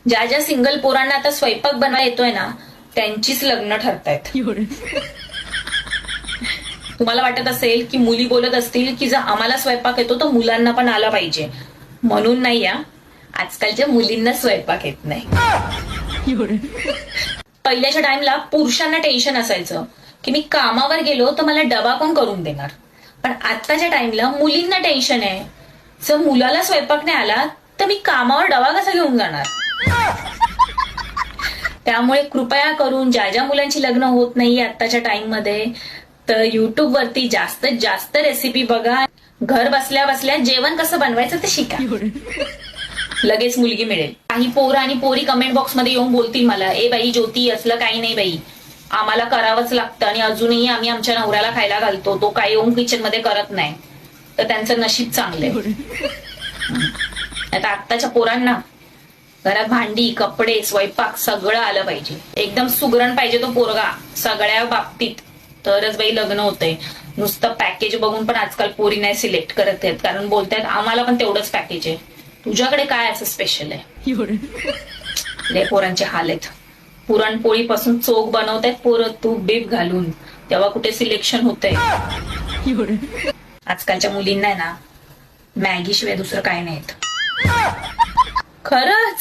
ज्या ज्या सिंगल पोरांना आता स्वयंपाक बनवायला येतोय ना, त्यांचीच लग्न ठरतायत. तुम्हाला वाटत असेल की मुली बोलत असतील की जर आम्हाला स्वयंपाक येतो तर मुलांना पण आला पाहिजे, म्हणून नाही या. आजकालच्या मुलींना स्वयंपाक येत नाही. पहिल्याच्या टाइमला पुरुषांना टेन्शन असायचं की मी कामावर गेलो तर मला डबा कोण करून देणार. पण आताच्या टाइमला मुलींना टेन्शन आहे, जर मुलाला स्वयंपाक नाही आला तर मी कामावर डबा कसा घेऊन जाणार. त्यामुळे कृपया करून ज्या ज्या मुलांची लग्न होत नाहीये आताच्या टाइम मध्ये, तर युट्यूब वरती जास्तीत जास्त रेसिपी बघा. घर बसल्या बसल्या जेवण कसं बनवायचं ते शिका, लगेच मुलगी मिळेल. काही पोरं आणि पोरी कमेंट बॉक्स मध्ये येऊन बोलतील मला, ए बाई ज्योती असलं काही नाही बाई, आम्हाला करावंच लागतं आणि अजूनही आम्ही आमच्या नवऱ्याला खायला घालतो, तो काही येऊन किचन मध्ये करत नाही. तर त्यांचं नशीब चांगलंय. आता आत्ताच्या पोरांना घरात भांडी, कपडे, स्वयंपाक सगळं आलं पाहिजे. एकदम सुगरण पाहिजे तो पोरगा सगळ्या बाबतीत, तरच बाई लग्न होतंय. नुसतं पॅकेज बघून पण आजकाल पोरी नाही सिलेक्ट करत आहेत, कारण बोलतायत आम्हाला पण तेवढंच पॅकेज आहे, तुझ्याकडे काय असं स्पेशल आहे. लय पोरांचे हाल आहेत. पुरणपोळी पासून चोख बनवतायत पोरं तूप बीप घालून, तेव्हा कुठे सिलेक्शन होतंय. आजकालच्या मुलींना ना मॅगी शिवाय दुसरं काय नाही येत. खरंच.